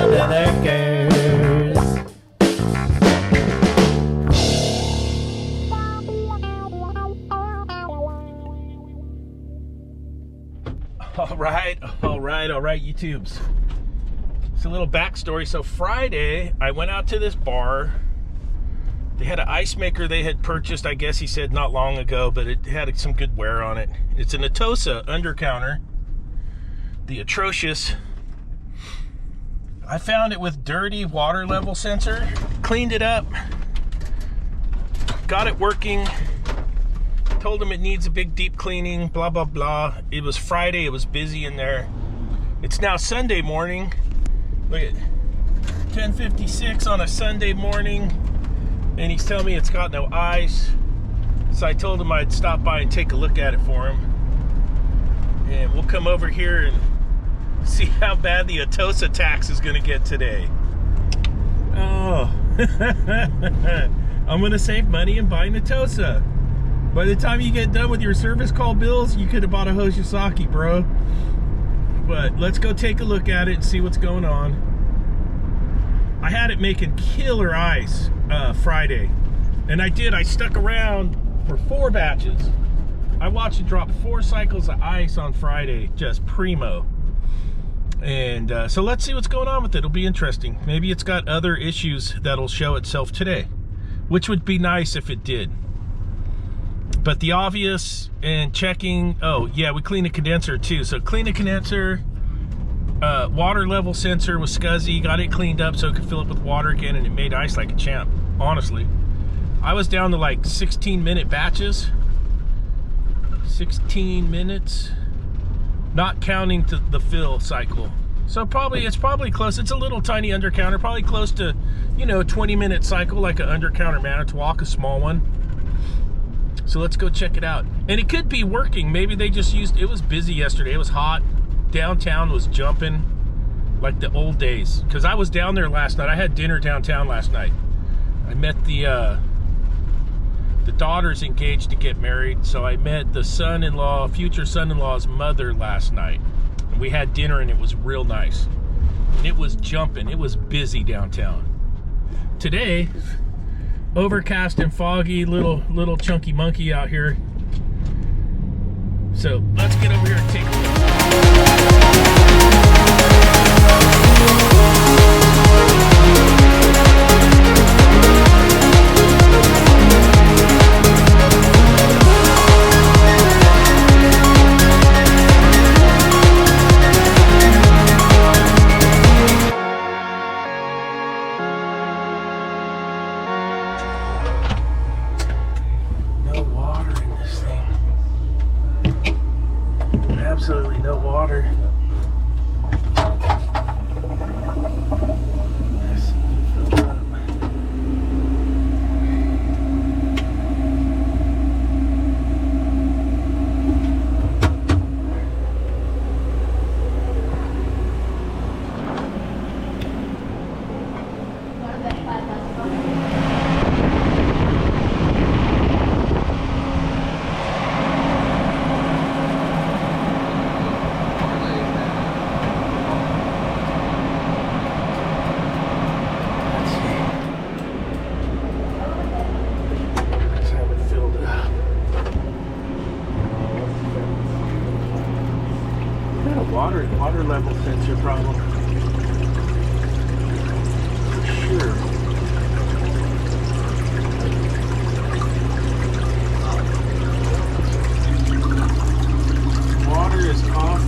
under the curse. All right, YouTubes. It's a little backstory. So Friday, I went out to this bar. They had an ice maker they had purchased, I guess he said not long ago, but it had some good wear on it. It's an Atosa undercounter, the atrocious. I found it with dirty water level sensor, cleaned it up, got it working, told them it needs a big deep cleaning, blah, blah, blah. It was Friday, it was busy in there. It's now Sunday morning. Look at 10:56 on a Sunday morning, and he's telling me it's got no ice. So I told him I'd stop by and take a look at it for him. And we'll come over here and see how bad the Atosa Tax is going to get today. Oh, I'm going to save money and buy an Atosa. By the time you get done with your service call bills, you could have bought a H.V.A.C, bro. But let's go take a look at it and see what's going on. I had it making killer ice Friday. And I stuck around for 4 batches. I watched it drop 4 cycles of ice on Friday, just primo. And so let's see what's going on with it. It'll be interesting. Maybe it's got other issues that'll show itself today, which would be nice if it did. But the obvious and checking, oh yeah, we cleaned the condenser too. So clean the condenser, water level sensor was scuzzy, got it cleaned up so it could fill up with water again, and it made ice like a champ, honestly. I was down to like 16-minute batches. 16 minutes, not counting to the fill cycle. So it's probably close. It's a little tiny undercounter, probably close to, you know, a 20-minute cycle like an undercounter Manitowoc, a small one. So let's go check it out. And it could be working. Maybe they just used, it was busy yesterday. It was hot. Downtown was jumping like the old days. Because I was down there last night. I had dinner downtown last night. I met the daughter's engaged to get married. So I met the son-in-law, future son-in-law's mother last night. And we had dinner and it was real nice. And it was jumping. It was busy downtown. Today, overcast and foggy, little chunky monkey out here. So let's get over here and take a look. Absolutely no water. Let's see if it fills up. Water level sensor problem. For sure. Water is off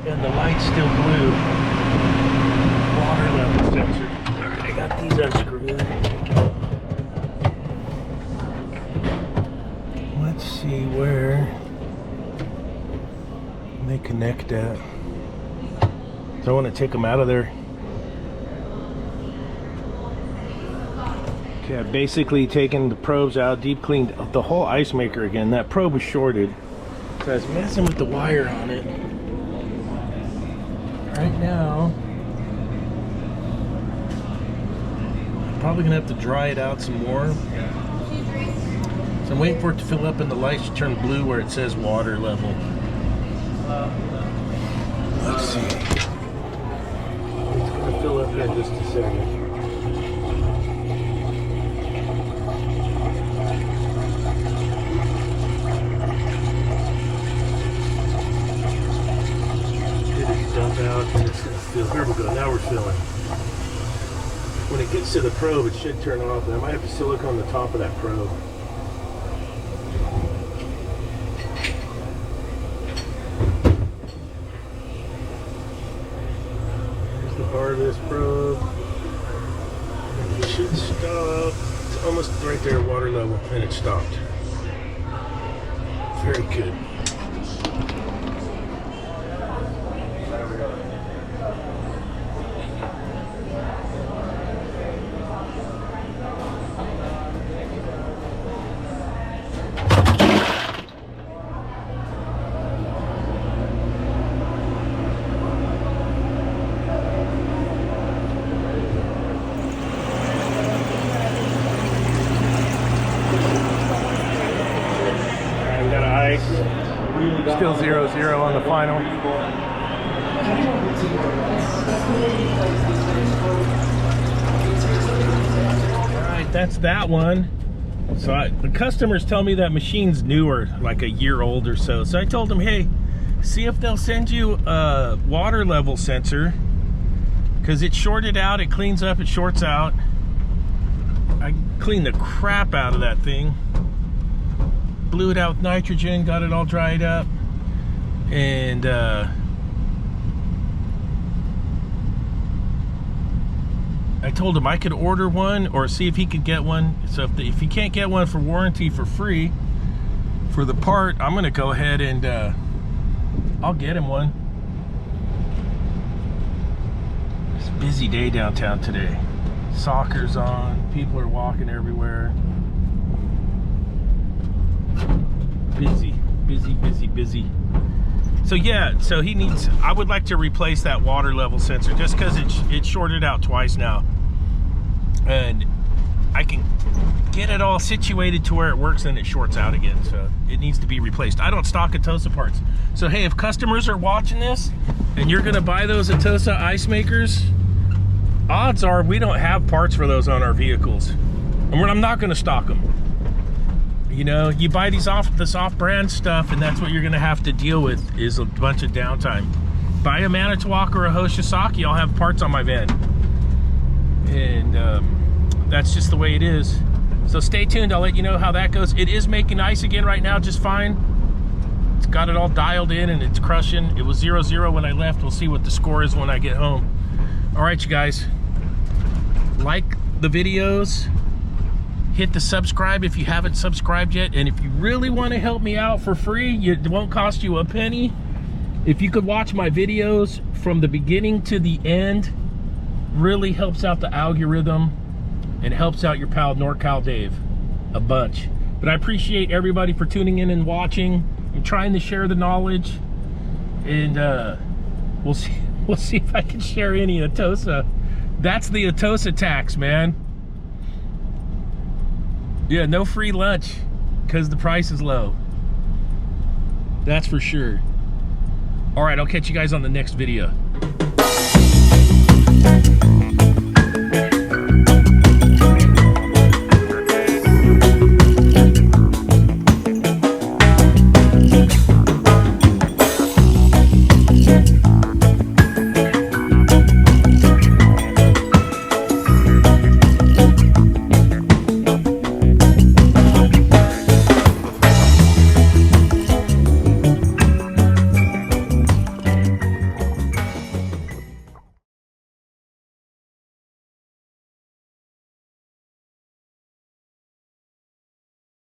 and the light's still blue. Water level sensor. Alright, I got these unscrewed. Let's see where they connect at. So I want to take them out of there. Okay, I've basically taken the probes out, deep cleaned the whole ice maker again. That probe was shorted, so I was messing with the wire on it. Right now, I'm probably gonna have to dry it out some more. So I'm waiting for it to fill up and the lights to turn blue where it says water level. Let's see. up here in just a second. Dump out, and it's going to fill. Here we go, now we're filling. When it gets to the probe, it should turn off, and I might have to silicone the top of that probe. Here's the bar of this probe. It should stop. It's almost right there at water level, and it stopped. Very good. Still 0-0 on the final. Alright, that's that one. So the customers tell me that machine's newer, like a year old or so. So I told them, hey, see if they'll send you a water level sensor, because it shorted out, it cleans up, it shorts out. I cleaned the crap out of that thing. Blew it out with nitrogen, got it all dried up, and I told him I could order one or see if he could get one. So if he can't get one for warranty for free for the part, I'm gonna go ahead and I'll get him one. It's a busy day downtown today. Soccer's on, people are walking everywhere. Busy, busy, busy, busy. So yeah, so he needs, I would like to replace that water level sensor just because it shorted out twice now. And I can get it all situated to where it works and it shorts out again. So it needs to be replaced. I don't stock Atosa parts. So hey, if customers are watching this and you're gonna buy those Atosa ice makers, odds are we don't have parts for those on our vehicles. And I'm not gonna stock them. You know, you buy this off-brand stuff, and that's what you're going to have to deal with is a bunch of downtime. Buy a Manitowoc or a H.V.A.C, I'll have parts on my van. And that's just the way it is. So stay tuned, I'll let you know how that goes. It is making ice again right now, just fine. It's got it all dialed in, and it's crushing. It was 0-0 when I left. We'll see what the score is when I get home. All right, you guys. Like the videos. Hit the subscribe if you haven't subscribed yet, and if you really want to help me out for free, it won't cost you a penny. If you could watch my videos from the beginning to the end, really helps out the algorithm and helps out your pal NorCal Dave a bunch. But I appreciate everybody for tuning in and watching. I'm trying to share the knowledge, and we'll see if I can share any Atosa. That's the Atosa tax, man. Yeah, no free lunch because the price is low. That's for sure. All right, I'll catch you guys on the next video.